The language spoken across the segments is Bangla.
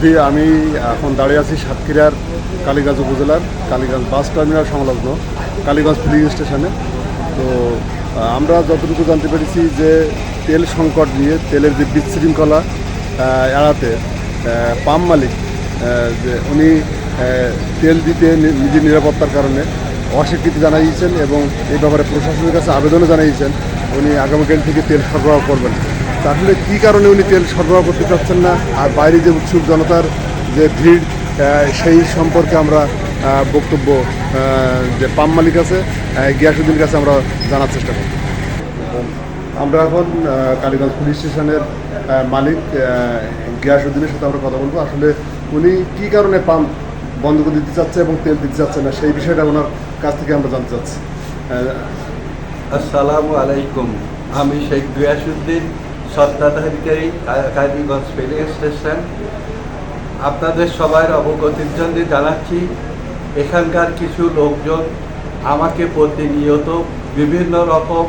শুধু আমি এখন দাঁড়িয়ে আছি সাতক্ষীরার কালীগঞ্জ উপজেলার কালীগঞ্জ বাস টার্মিনাল সংলগ্ন কালীগঞ্জ ফিলিং স্টেশনে। তো আমরা যতটুকু জানতে পেরেছি যে তেল সংকট নিয়ে তেলের যে বিশৃঙ্খলা এড়াতে পাম্প মালিক যে উনি তেল দিতে নিজের নিরাপত্তার কারণে অস্বীকৃতি জানিয়েছেন এবং এই ব্যাপারে প্রশাসনের কাছে আবেদনও জানিয়েছেন উনি আগামীকাল থেকে তেল সরবরাহ করবেন। তাহলে কী কারণে উনি তেল সরবরাহ করতে চাচ্ছেন না, আর বাইরে যে উৎসুক জনতার যে ভিড় সেই সম্পর্কে আমরা বক্তব্য যে পাম্প মালিক আছে গিয়াসউদ্দিনের কাছে আমরা জানার চেষ্টা করব। আমরা এখন কালীগঞ্জ পুলিশ স্টেশনের মালিক গিয়াসউদ্দিনের সাথে আমরা কথা বলবো। আসলে উনি কী কারণে পাম্প বন্ধ করে দিতে চাচ্ছে এবং তেল দিতে চাচ্ছে না সেই বিষয়টা ওনার কাছ থেকে আমরা জানতে চাচ্ছি। আসসালামু আলাইকুম, আমি শেখ গিয়াসউদ্দিন, স্বত্বাধিকারী কালীগঞ্জ ফিলিং স্টেশন। আপনাদের সবার অবগতির জন্য জানাচ্ছি, এখানকার কিছু লোকজন আমাকে প্রতিনিয়ত বিভিন্ন রকম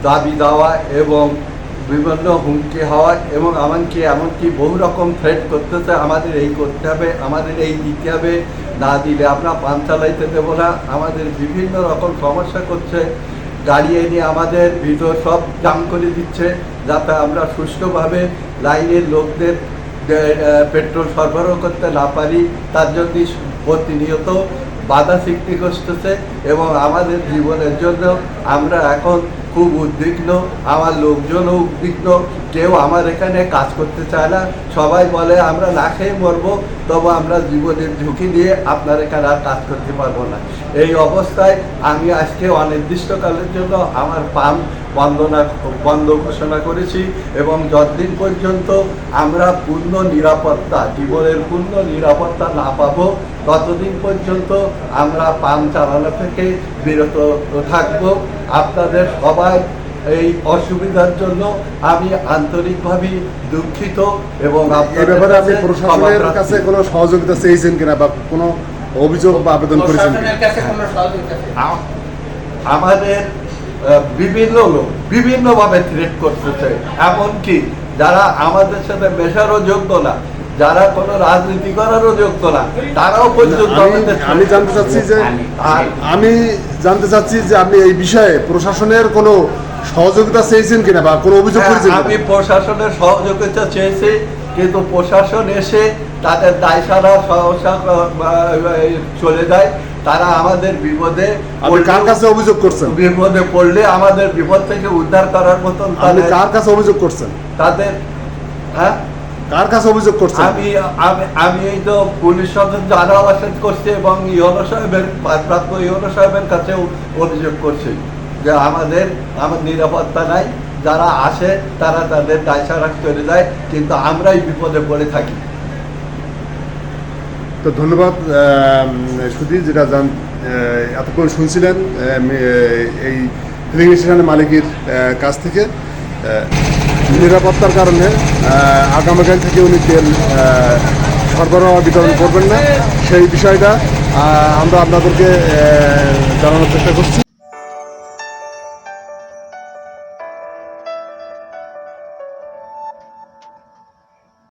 দাবি দেওয়া এবং বিভিন্ন হুমকি হওয়া এবং এমনকি বহু রকম থ্রেট করতেছে, আমাদের এই করতে হবে, আমাদের এই দিতে হবে, না দিলে আমরা পাম্প চালাইতে দেবো না, আমাদের বিভিন্ন রকম সমস্যা করছে, গাড়ি এনে আমাদের ভিতর সব জাম করে দিচ্ছে যাতে আমরা সুষ্ঠুভাবে লাইনের লোকদের পেট্রোল সরবরাহ করতে না পারি। তার জন্য প্রতিনিয়ত বাধা সৃষ্টি করতেছে এবং আমাদের জীবনের জন্য আমরা এখন খুব উদ্বিগ্ন, আমার লোকজনও উদ্বিগ্ন। কেউ আমার এখানে কাজ করতে চায় না, সবাই বলে আমরা না খেয়ে মরবো, তবু আমরা জীবনের ঝুঁকি নিয়ে আপনার এখানে আর কাজ করতে পারবো না। এই অবস্থায় আমি আজকে অনির্দিষ্টকালের জন্য আমার পাম্প বন্ধ ঘোষণা করেছি এবং যতদিন পর্যন্ত আমরা পূর্ণ নিরাপত্তা, জীবনের পূর্ণ নিরাপত্তা না পাবো ততদিন পর্যন্ত আমরা পাম্প চালানো থেকে বিরত থাকব। আপনাদের সবাই এই অসুবিধার জন্য আমি আন্তরিকভাবে দুঃখিত এবং এই ব্যাপারে আপনি প্রশাসনের কাছে কোনো সহযোগিতা চেয়েছেন কিনা বা কোনো অভিযোগ বা আবেদন করেছেন? আমাদের বিভিন্ন লোক বিভিন্নভাবে থ্রেট করতেছে, এমনকি যারা আমাদের সাথে মেশারও যোগ্য না, যারা কোনো রাজনীতি করারও যোগ্য না, তারাও পর্যন্ত আমি জানতে চাচ্ছি যে আপনি এই বিষয়ে প্রশাসনের কোনো সহযোগিতা চেয়েছেন কিনা বা কোনো অভিযোগ করেছেন? আমি প্রশাসনের সহযোগিতা চেয়েছি, কিন্তু প্রশাসন এসে তাদের দায় সারা সমস্যা চলে যায়। তারা আমাদের বিপদে কার কাছে অভিযোগ করছেন? বিপদে পড়লে আমাদের বিপদ থেকে উদ্ধার করার মতন কার কাছে অভিযোগ করছেন? তাদের কার কাছে অভিযোগ করছেন? আমি এই তো পুলিশ সদস্য আরো আবাসন করছি এবং ইউনো সাহেবের ভারপ্রাপ্ত ইউনো সাহেবের কাছেও অভিযোগ করছি যে আমাদের নিরাপত্তা নাই, যারা আসে তারা তাদের দায় সারা চলে যায়, কিন্তু আমরাই বিপদে পড়ে থাকি। তো ধন্যবাদ সুধীর, যেটা এতক্ষণ শুনছিলেন এই ফিলিং স্টেশনের মালিকের কাছ থেকে। নিরাপত্তার কারণে আগামীকাল থেকে উনি তেল সরবরাহ বিতরণ করবেন না, সেই বিষয়টা আমরা আপনাদেরকে জানানোর চেষ্টা করছি।